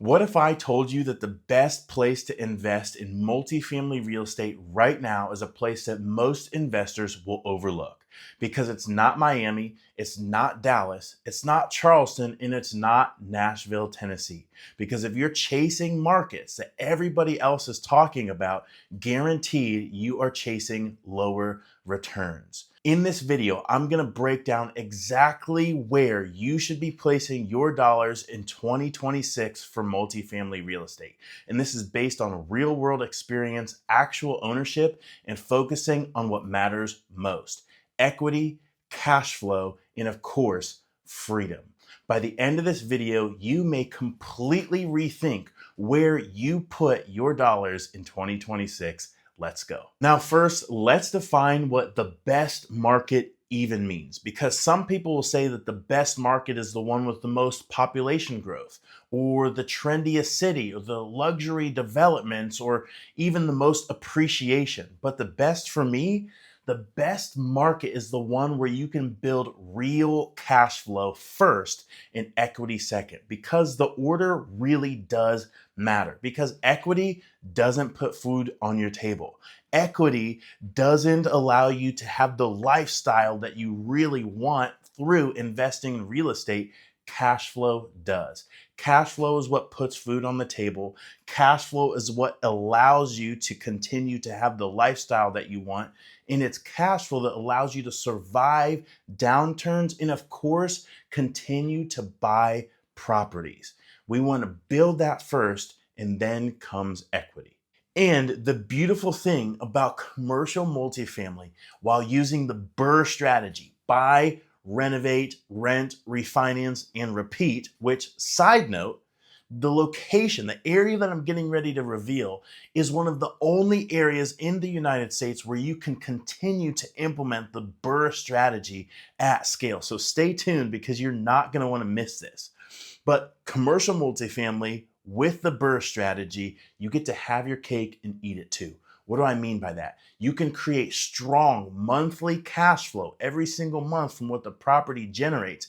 What if I told you that the best place to invest in multifamily real estate right now is a place that most investors will overlook? Because it's not Miami, it's not Dallas, it's not Charleston, and it's not Nashville, Tennessee. Because if you're chasing markets that everybody else is talking about, guaranteed you are chasing lower returns. In this video, I'm going to break down exactly where you should be placing your dollars in 2026 for multifamily real estate. And this is based on real world experience, actual ownership, and focusing on what matters most: equity, cash flow, and of course, freedom. By the end of this video, you may completely rethink where you put your dollars in 2026. Let's go. Now, first, let's define what the best market even means, because some people will say that the best market is the one with the most population growth, or the trendiest city, or the luxury developments, or even the most appreciation. But the best for me, the best market is the one where you can build real cash flow first and equity second, because the order really does matter. Because equity doesn't put food on your table. Equity doesn't allow you to have the lifestyle that you really want through investing in real estate. Cash flow does. Cash flow is what puts food on the table. Cash flow is what allows you to continue to have the lifestyle that you want. And it's cash flow that allows you to survive downturns and, of course, continue to buy properties. We want to build that first, and then comes equity. And the beautiful thing about commercial multifamily, while using the BRRRR strategy: buy, renovate, rent, refinance, and repeat, which, side note, the location, the area that I'm getting ready to reveal, is one of the only areas in the United States where you can continue to implement the BRRRR strategy at scale. So stay tuned, because you're not going to want to miss this. But commercial multifamily with the BRRRR strategy, you get to have your cake and eat it too. What do I mean by that? You can create strong monthly cash flow every single month from what the property generates,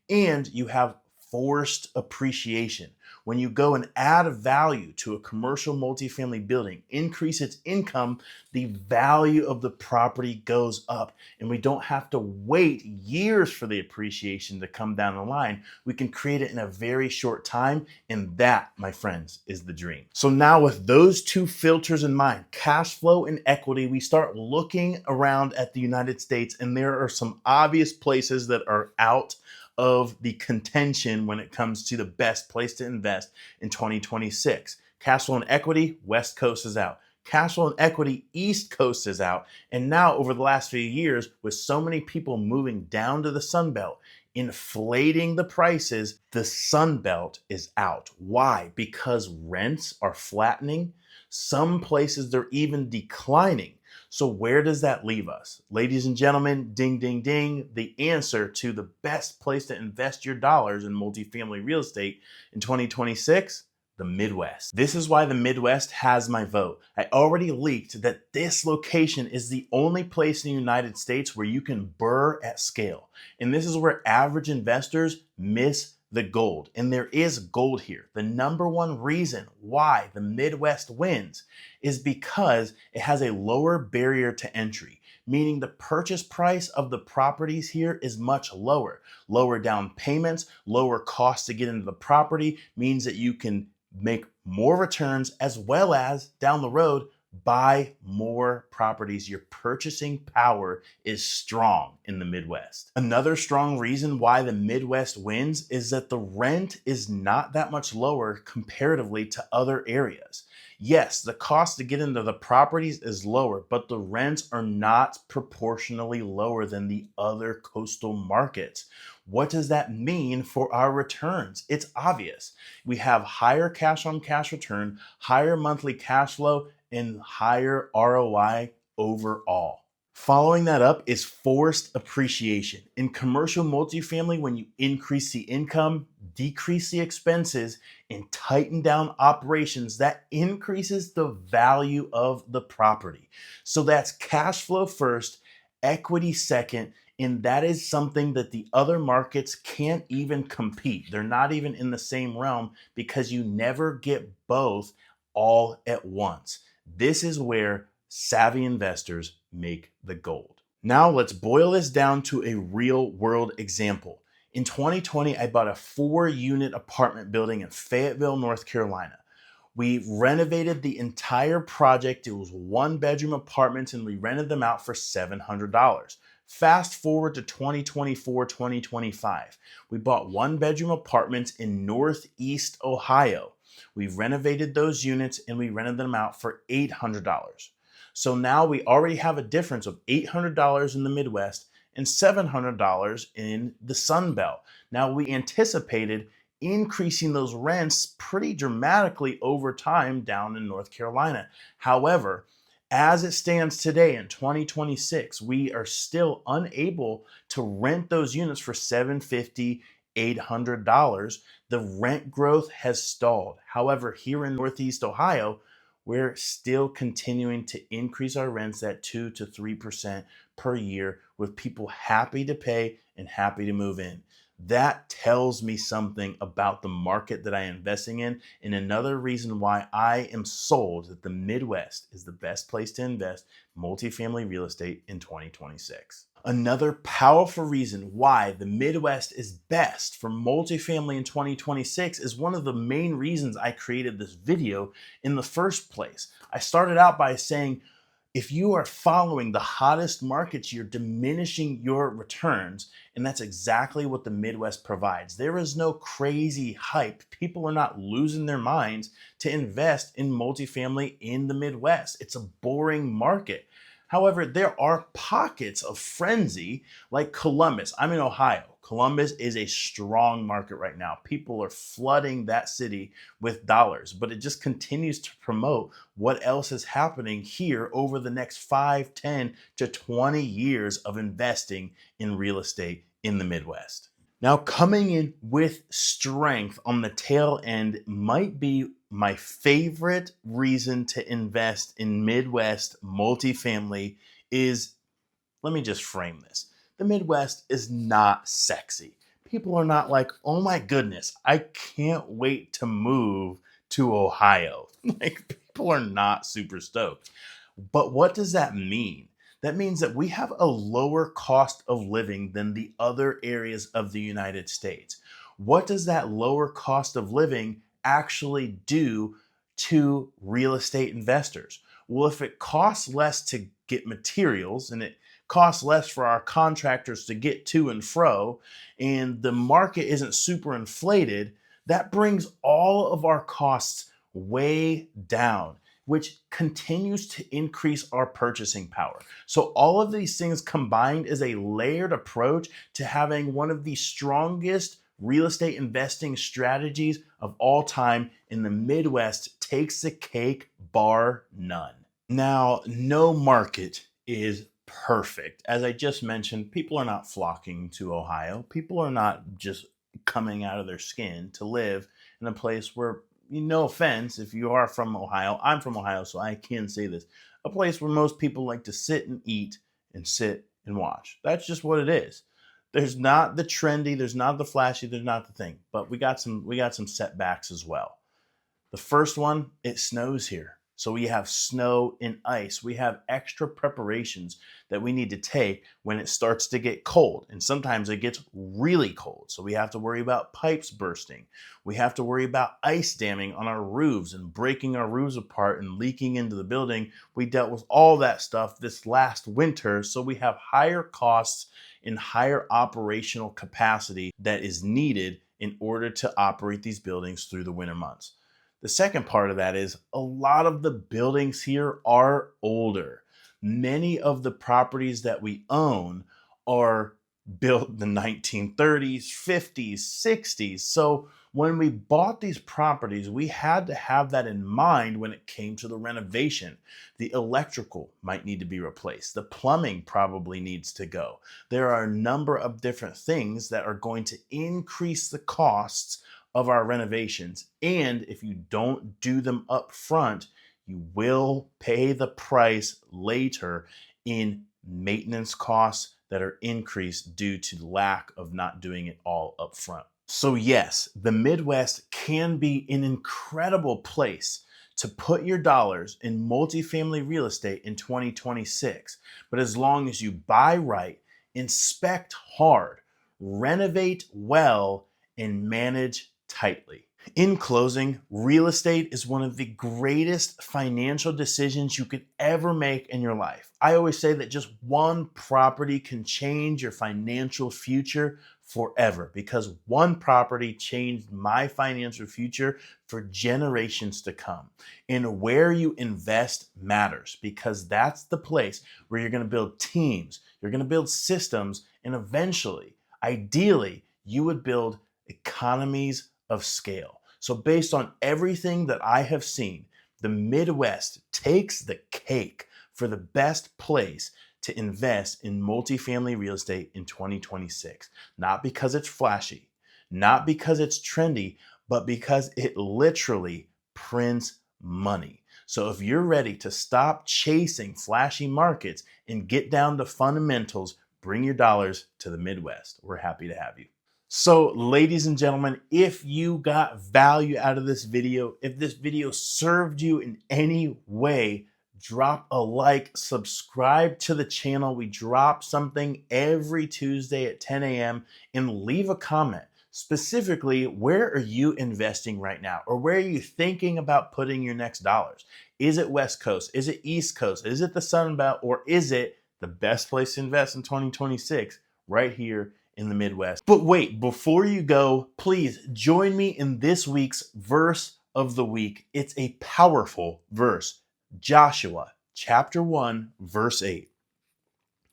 and you have forced appreciation. When you go and add a value to a commercial multifamily building, increase its income, the value of the property goes up, and we don't have to wait years for the appreciation to come down the line. We can create it in a very short time, and that, my friends, is the dream. So now, with those two filters in mind, cash flow and equity, we start looking around at the United States, and there are some obvious places that are out of the contention when it comes to the best place to invest in 2026. Cash flow and equity, West Coast is out. Cash flow and equity, East Coast is out. And now, over the last few years, with so many people moving down to the Sun Belt, inflating the prices, the Sun Belt is out. Why? Because rents are flattening. Some places they're even declining. So where does that leave us? Ladies and gentlemen, ding, ding, ding. The answer to the best place to invest your dollars in multifamily real estate in 2026, the Midwest. This is why the Midwest has my vote. I already leaked that this location is the only place in the United States where you can BRRRR at scale. And this is where average investors miss the gold. And there is gold here. The number one reason why the Midwest wins is because it has a lower barrier to entry, meaning the purchase price of the properties here is much lower. Lower down payments, lower costs to get into the property means that you can make more returns, as well as down the road buy more properties. Your purchasing power is strong in the Midwest. Another strong reason why the Midwest wins is that the rent is not that much lower comparatively to other areas. Yes, the cost to get into the properties is lower, but the rents are not proportionally lower than the other coastal markets. What does that mean for our returns? It's obvious. We have higher cash on cash return, higher monthly cash flow, and higher ROI overall. Following that up is forced appreciation. In commercial multifamily, when you increase the income, decrease the expenses, and tighten down operations, that increases the value of the property. So that's cash flow first, equity second, And that is something that the other markets can't even compete. They're not even in the same realm because you never get both all at once. This is where savvy investors make the gold. Now let's boil this down to a real world example. In 2020, I bought a 4-unit apartment building in Fayetteville, North Carolina. We renovated the entire project. It was 1-bedroom apartments and we rented them out for $700. Fast forward to 2024, 2025. We bought 1-bedroom apartments in Northeast Ohio. We renovated those units and we rented them out for $800. So now we already have a difference of $800 in the Midwest and $700 in the Sun Belt. Now we anticipated increasing those rents pretty dramatically over time down in North Carolina. However, as it stands today in 2026, we are still unable to rent those units for $750, $800. The rent growth has stalled. However, here in Northeast Ohio, we're still continuing to increase our rents at 2 to 3% per year with people happy to pay and happy to move in. That tells me something about the market that I am investing in, and another reason why I am sold that the Midwest is the best place to invest multifamily real estate in 2026. Another powerful reason why the Midwest is best for multifamily in 2026 is one of the main reasons I created this video in the first place. I started out by saying, if you are following the hottest markets, you're diminishing your returns. And that's exactly what the Midwest provides. There is no crazy hype. People are not losing their minds to invest in multifamily in the Midwest. It's a boring market. However, there are pockets of frenzy like Columbus. I'm in Ohio. Columbus is a strong market right now. People are flooding that city with dollars, but it just continues to promote what else is happening here over the next 5, 10 to 20 years of investing in real estate in the Midwest. Now, coming in with strength on the tail end might be my favorite reason to invest in Midwest multifamily is, let me just frame this. The Midwest is not sexy. People are not like, oh my goodness, I can't wait to move to Ohio. Like, people are not super stoked. But what does that mean? That means that we have a lower cost of living than the other areas of the United States. What does that lower cost of living actually do to real estate investors? Well, if it costs less to get materials and it costs less for our contractors to get to and fro, and the market isn't super inflated, that brings all of our costs way down, which continues to increase our purchasing power. So all of these things combined is a layered approach to having one of the strongest real estate investing strategies of all time, in the Midwest takes the cake, bar none. Now, no market is perfect. As I just mentioned, people are not flocking to Ohio. People are not just coming out of their skin to live in a place where, no offense, if you are from Ohio, I'm from Ohio, so I can say this, a place where most people like to sit and eat and sit and watch. That's just what it is. There's not the trendy, there's not the flashy, there's not the thing, but we got some setbacks as well. The first one, it snows here. So we have snow and ice. We have extra preparations that we need to take when it starts to get cold. And sometimes it gets really cold. So we have to worry about pipes bursting. We have to worry about ice damming on our roofs and breaking our roofs apart and leaking into the building. We dealt with all that stuff this last winter. So we have higher costs and higher operational capacity that is needed in order to operate these buildings through the winter months. The second part of that is a lot of the buildings here are older. Many of the properties that we own are built in the 1930s, 50s, 60s. So when we bought these properties, we had to have that in mind when it came to the renovation. The electrical might need to be replaced. The plumbing probably needs to go. There are a number of different things that are going to increase the costs of our renovations. And if you don't do them up front, you will pay the price later in maintenance costs that are increased due to lack of not doing it all up front. So yes, the Midwest can be an incredible place to put your dollars in multifamily real estate in 2026. But as long as you buy right, inspect hard, renovate well, and manage tightly. In closing, real estate is one of the greatest financial decisions you could ever make in your life. I always say that just one property can change your financial future forever, because one property changed my financial future for generations to come. And where you invest matters, because that's the place where you're going to build teams, you're going to build systems, and eventually, ideally, you would build economies of scale. So based on everything that I have seen, the Midwest takes the cake for the best place to invest in multifamily real estate in 2026. Not because it's flashy, not because it's trendy, but because it literally prints money. So if you're ready to stop chasing flashy markets and get down to fundamentals, bring your dollars to the Midwest. We're happy to have you. So, ladies and gentlemen, if you got value out of this video, if this video served you in any way, drop a like, subscribe to the channel. We drop something every Tuesday at 10 a.m. and leave a comment. Specifically, where are you investing right now? Or where are you thinking about putting your next dollars? Is it West Coast? Is it East Coast? Is it the Sun Belt? Or is it the best place to invest in 2026 right here in the Midwest? But wait, before you go, please join me in this week's verse of the week. It's a powerful verse. Joshua chapter 1, verse 8.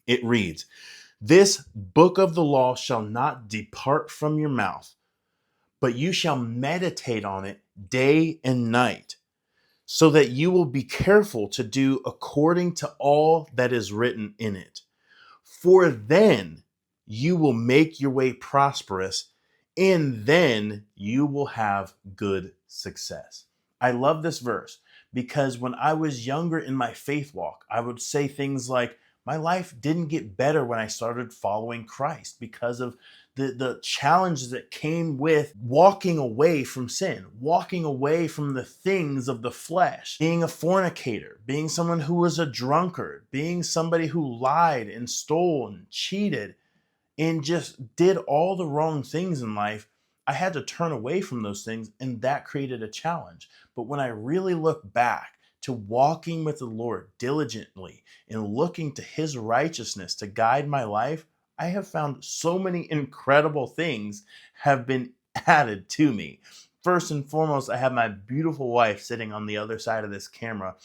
It reads, "This book of the law shall not depart from your mouth, but you shall meditate on it day and night, so that you will be careful to do according to all that is written in it. For then you will make your way prosperous, and then you will have good success." I love this verse because when I was younger in my faith walk, I would say things like, my life didn't get better when I started following Christ because of the challenges that came with walking away from sin, walking away from the things of the flesh, being a fornicator, being someone who was a drunkard, being somebody who lied and stole and cheated and just did all the wrong things in life. I had to turn away from those things, and that created a challenge. But when I really look back to walking with the Lord diligently and looking to his righteousness to guide my life, I have found so many incredible things have been added to me. First and foremost, I have my beautiful wife sitting on the other side of this camera,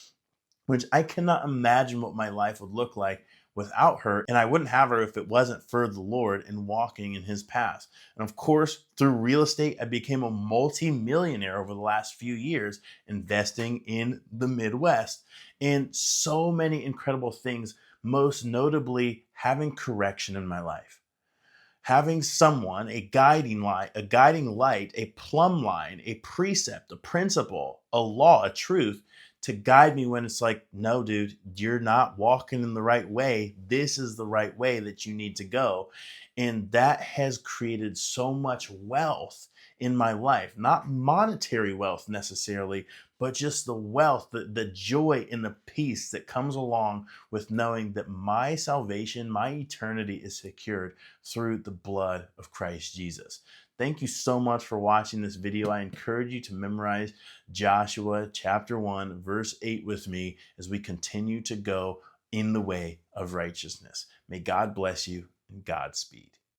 which I cannot imagine what my life would look like without her. And I wouldn't have her if it wasn't for the Lord and walking in his paths. And of course, through real estate, I became a multi-millionaire over the last few years, investing in the Midwest, and so many incredible things, most notably having correction in my life. Having someone, a guiding light, a plumb line, a precept, a principle, a law, a truth to guide me when it's like, no, dude, you're not walking in the right way. This is the right way that you need to go. And that has created so much wealth in my life, not monetary wealth necessarily, but just the wealth, the joy and the peace that comes along with knowing that my salvation, my eternity is secured through the blood of Christ Jesus. Thank you so much for watching this video. I encourage you to memorize Joshua chapter 1, verse 8 with me as we continue to go in the way of righteousness. May God bless you and Godspeed.